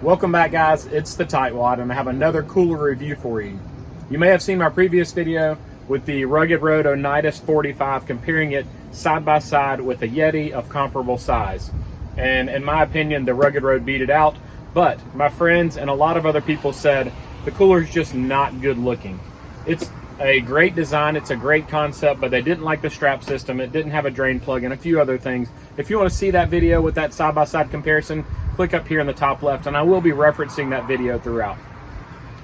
Welcome back, guys. It's the Tightwad, and I have another cooler review for you. You may have seen my previous video with the Rugged Road Onitis 45, comparing it side by side with a Yeti of comparable size. And in my opinion, the Rugged Road beat it out, but my friends and a lot of other people said the cooler is just not good looking. It's a great design, it's a great concept, but they didn't like the strap system. It didn't have a drain plug and a few other things. If you want to see that video with that side-by-side comparison, click up here in the top left, and I will be referencing that video throughout.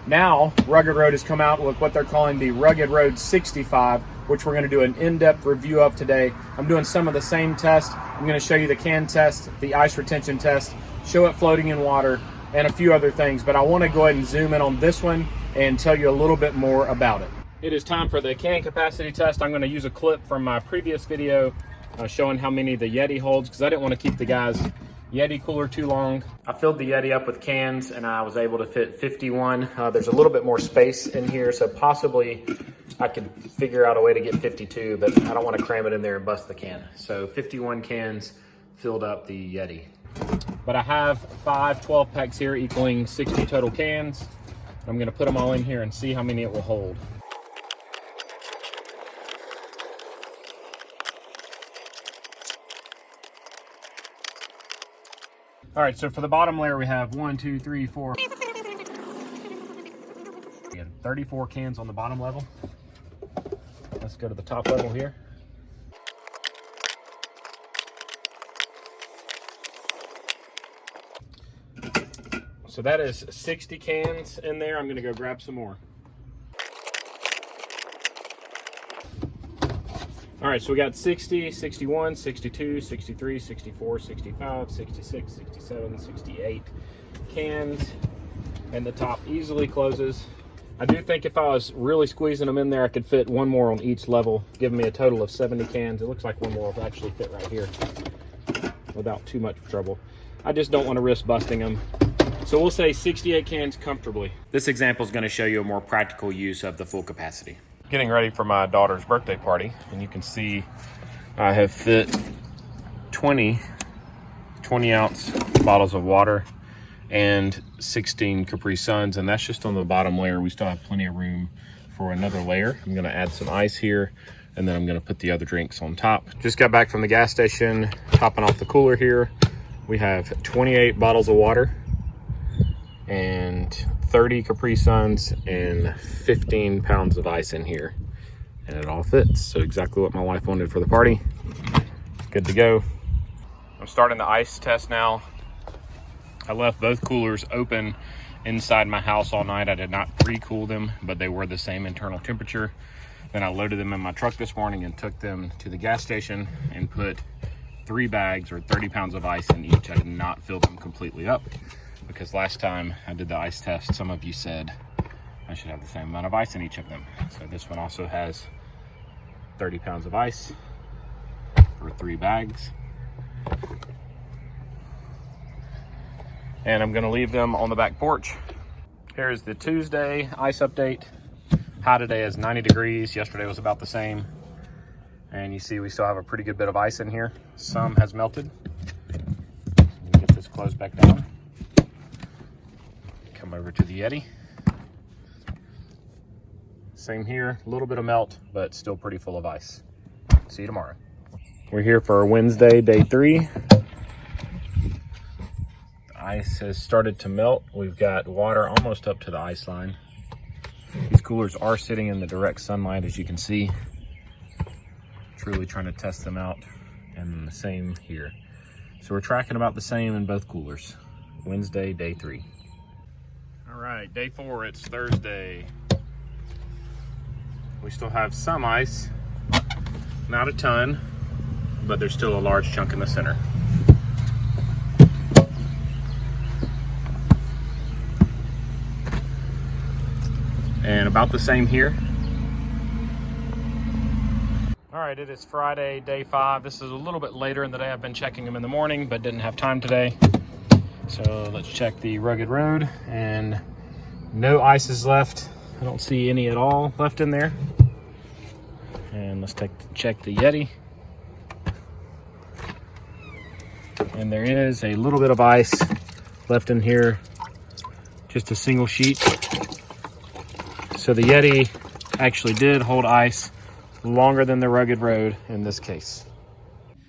Now, Rugged Road has come out with what they're calling the Rugged Road 65, which we're going to do an in-depth review of today. I'm doing some of the same tests. I'm going to show you the can test, the ice retention test, show it floating in water, and a few other things, but I want to go ahead and zoom in on this one and tell you a little bit more about it. It is time for the can capacity test. I'm going to use a clip from my previous video showing how many the Yeti holds, because I didn't want to keep the guy's Yeti cooler too long. I filled the Yeti up with cans and I was able to fit 51. There's a little bit more space in here, so possibly I could figure out a way to get 52, but I don't want to cram it in there and bust the can. So 51 cans filled up the Yeti. But I have 5 12 packs here equaling 60 total cans. I'm going to put them all in here and see how many it will hold. All right, so for the bottom layer, we have 1, 2, 3, 4. We have 34 cans on the bottom level. Let's go to the top level here. So that is 60 cans in there. I'm gonna go grab some more. All right, so we got 60, 61, 62, 63, 64, 65, 66, 67, 68 cans, and the top easily closes. I do think if I was really squeezing them in there, I could fit one more on each level, giving me a total of 70 cans. It looks like one more will actually fit right here without too much trouble. I just don't want to risk busting them. So we'll say 68 cans comfortably. This example is going to show you a more practical use of the full capacity. Getting ready for my daughter's birthday party, and you can see I have fit 20 ounce bottles of water and 16 Capri Suns, and that's just on the bottom layer. We still have plenty of room for another layer. I'm gonna add some ice here, and then I'm gonna put the other drinks on top. Just got back from the gas station, topping off the cooler here. We have 28 bottles of water and 30 Capri Suns and 15 pounds of ice in here, and it all fits. So exactly what my wife wanted for the party. Good to go. I'm starting the ice test now. I left both coolers open inside my house all night. I did not pre-cool them, but they were the same internal temperature. Then I loaded them in my truck this morning and took them to the gas station and put 3 bags or 30 pounds of ice in each. I did not fill them completely up, because last time I did the ice test, some of you said I should have the same amount of ice in each of them. So this one also has 30 pounds of ice for 3 bags. And I'm gonna leave them on the back porch. Here's the Tuesday ice update. High today is 90 degrees. Yesterday was about the same. And you see we still have a pretty good bit of ice in here. Some has melted. Get this closed back down. Come over to the Yeti. Same here, a little bit of melt, but still pretty full of ice. See you tomorrow. We're here for Wednesday, day 3. The ice has started to melt. We've got water almost up to the ice line. These coolers are sitting in the direct sunlight, as you can see. Truly trying to test them out, and the same here. So we're tracking about the same in both coolers. Wednesday, day 3. All right, day 4, it's Thursday. We still have some ice, not a ton, but there's still a large chunk in the center. And about the same here. All right, it is Friday, day 5. This is a little bit later in the day. I've been checking them in the morning, but didn't have time today. So let's check the Rugged Road, and no ice is left. I don't see any at all left in there. And let's check the Yeti. And there is a little bit of ice left in here just a single sheet. So the Yeti actually did hold ice longer than the Rugged Road in this case.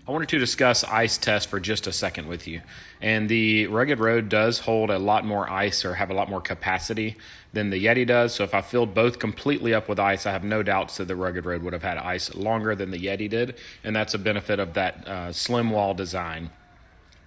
I wanted to discuss ice test for just a second with you. And the Rugged Road does hold a lot more ice, or have a lot more capacity than the Yeti does. So if I filled both completely up with ice, I have no doubts that the Rugged Road would have had ice longer than the Yeti did. And that's a benefit of that slim wall design.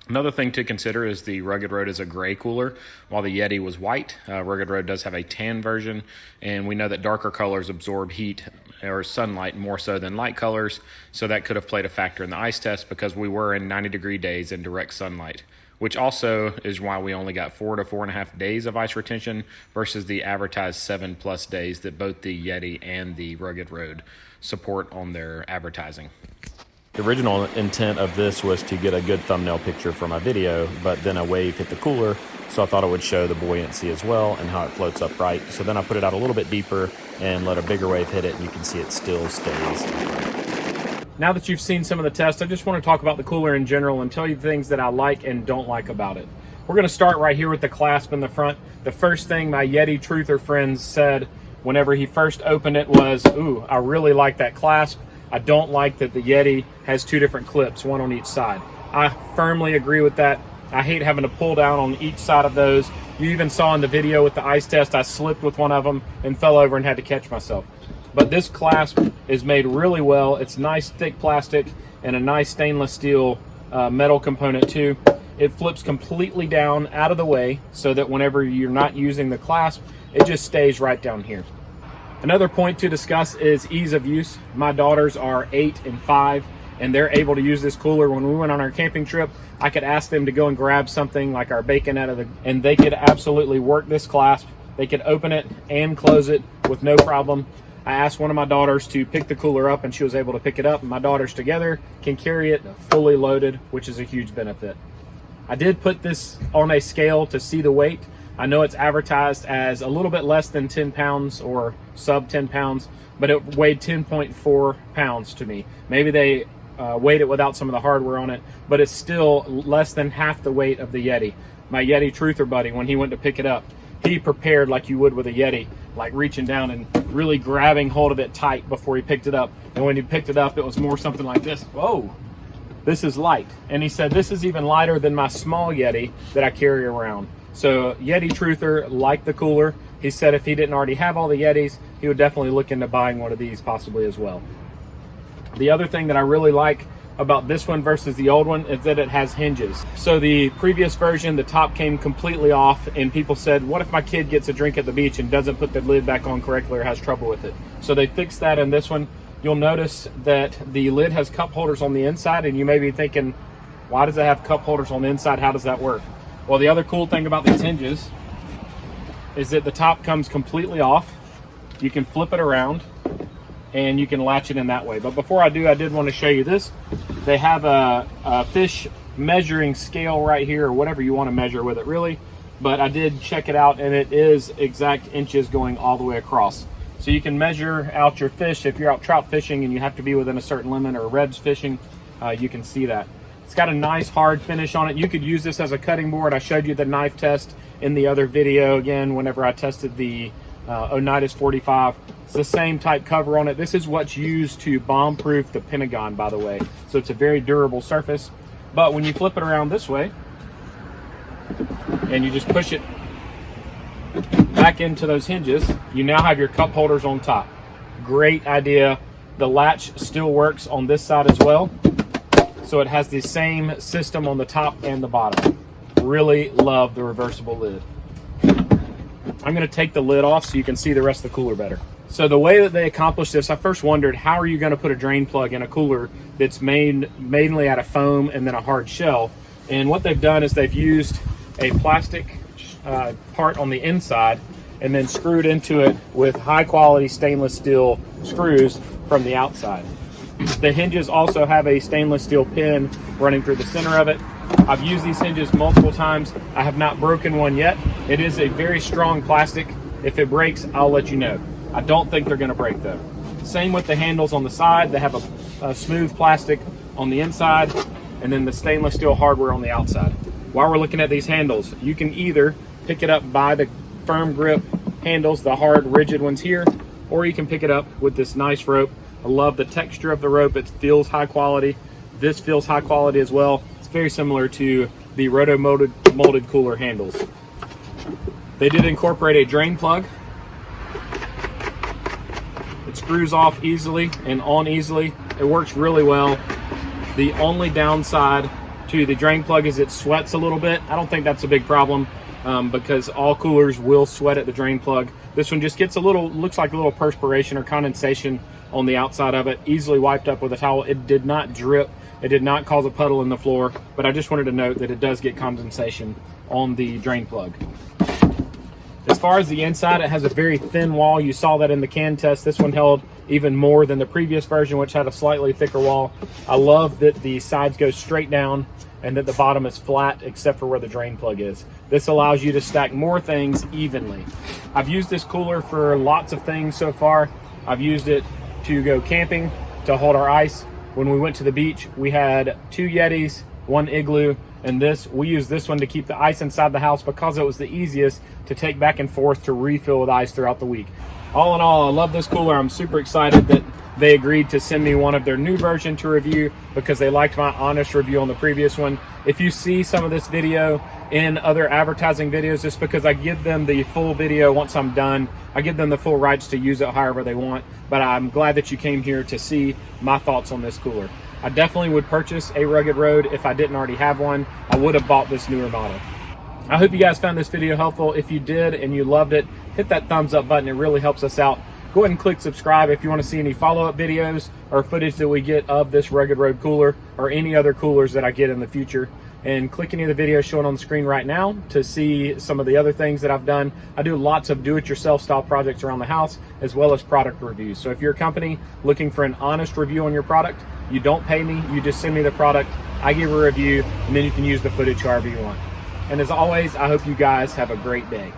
Another thing to consider is the Rugged Road is a gray cooler, while the Yeti was white. Rugged Road does have a tan version, and we know that darker colors absorb heat or sunlight more so than light colors, so that could have played a factor in the ice test because we were in 90-degree days in direct sunlight, which also is why we only got 4 to 4.5 days of ice retention versus the advertised 7+ days that both the Yeti and the Rugged Road support on their advertising. The original intent of this was to get a good thumbnail picture for my video, but then a wave hit the cooler, so I thought it would show the buoyancy as well and how it floats upright. So then I put it out a little bit deeper and let a bigger wave hit it, and you can see it still stays upright. Now that you've seen some of the tests, I just want to talk about the cooler in general and tell you things that I like and don't like about it. We're going to start right here with the clasp in the front. The first thing my Yeti truther friends said whenever he first opened it was, "Ooh, I really like that clasp. I don't like that the Yeti has 2 different clips, one on each side." I firmly agree with that. I hate having to pull down on each side of those. You even saw in the video with the ice test, I slipped with one of them and fell over and had to catch myself. But this clasp is made really well. It's nice thick plastic and a nice stainless steel metal component too. It flips completely down out of the way so that whenever you're not using the clasp, it just stays right down here. Another point to discuss is ease of use. My daughters are 8 and 5, and they're able to use this cooler. When we went on our camping trip, I could ask them to go and grab something like our bacon and they could absolutely work this clasp. They could open it and close it with no problem. I asked one of my daughters to pick the cooler up, and she was able to pick it up. My daughters together can carry it fully loaded, which is a huge benefit. I did put this on a scale to see the weight. I know it's advertised as a little bit less than 10 pounds or sub 10 pounds, but it weighed 10.4 pounds to me. Maybe they weighed it without some of the hardware on it, but it's still less than half the weight of the Yeti. My Yeti truther buddy, when he went to pick it up, he prepared like you would with a Yeti, like reaching down and really grabbing hold of it tight before he picked it up. And when he picked it up, it was more something like this. Whoa, this is light. And he said, this is even lighter than my small Yeti that I carry around. So Yeti truther liked the cooler. He said if he didn't already have all the Yetis, he would definitely look into buying one of these possibly as well. The other thing that I really like about this one versus the old one is that it has hinges. So the previous version, the top came completely off, and people said, what if my kid gets a drink at the beach and doesn't put the lid back on correctly or has trouble with it? So they fixed that in this one. You'll notice that the lid has cup holders on the inside, and you may be thinking, why does it have cup holders on the inside? How does that work? Well, the other cool thing about these hinges is that the top comes completely off. You can flip it around and you can latch it in that way. But before I do, I did want to show you this. They have a fish measuring scale right here, or whatever you want to measure with it really. But I did check it out, and it is exact inches going all the way across. So you can measure out your fish. If you're out trout fishing and you have to be within a certain limit, or rebs fishing, you can see that. It's got a nice hard finish on it. You could use this as a cutting board. I showed you the knife test in the other video again whenever I tested the Onitis 45. It's the same type cover on it. This is what's used to bomb-proof the Pentagon, by the way. So it's a very durable surface. But when you flip it around this way and you just push it back into those hinges, you now have your cup holders on top. Great idea. The latch still works on this side as well. So it has the same system on the top and the bottom. Really love the reversible lid. I'm going to take the lid off so you can see the rest of the cooler better. So the way that they accomplished this, I first wondered, how are you going to put a drain plug in a cooler that's made mainly out of foam and then a hard shell? And what they've done is they've used a plastic part on the inside and then screwed into it with high quality stainless steel screws from the outside. The hinges also have a stainless steel pin running through the center of it. I've used these hinges multiple times. I have not broken one yet. It is a very strong plastic. If it breaks, I'll let you know. I don't think they're going to break though. Same with the handles on the side. They have a smooth plastic on the inside and then the stainless steel hardware on the outside. While we're looking at these handles, you can either pick it up by the firm grip handles, the hard rigid ones here, or you can pick it up with this nice rope. I love the texture of the rope. It feels high quality. This feels high quality as well. It's very similar to the roto molded cooler handles. They did incorporate a drain plug. It screws off easily and on easily. It works really well. The only downside to the drain plug is it sweats a little bit. I don't think that's a big problem because all coolers will sweat at the drain plug. This one just gets a little, looks like a little perspiration or condensation on the outside of it. Easily wiped up with a towel. It did not drip. It did not cause a puddle in the floor, but I just wanted to note that it does get condensation on the drain plug. As far as the inside, it has a very thin wall. You saw that in the can test. This one held even more than the previous version, which had a slightly thicker wall. I love that the sides go straight down and that the bottom is flat except for where the drain plug is. This allows you to stack more things evenly. I've used this cooler for lots of things so far. I've used it to go camping, to hold our ice. When we went to the beach, we had 2 Yetis, 1 Igloo, and we used this one to keep the ice inside the house because it was the easiest to take back and forth to refill with ice throughout the week. All in all, I love this cooler. I'm super excited that they agreed to send me one of their new version to review because they liked my honest review on the previous one. If you see some of this video in other advertising videos, it's because I give them the full video once I'm done. I give them the full rights to use it however they want, but I'm glad that you came here to see my thoughts on this cooler. I definitely would purchase a Rugged Road if I didn't already have one. I would have bought this newer model. I hope you guys found this video helpful. If you did and you loved it, hit that thumbs up button. It really helps us out. Go ahead and click subscribe if you want to see any follow-up videos or footage that we get of this Rugged Road cooler or any other coolers that I get in the future. And click any of the videos showing on the screen right now to see some of the other things that I've done. I do lots of do-it-yourself style projects around the house as well as product reviews. So if you're a company looking for an honest review on your product, you don't pay me, you just send me the product, I give a review, and then you can use the footage however you want. And as always, I hope you guys have a great day.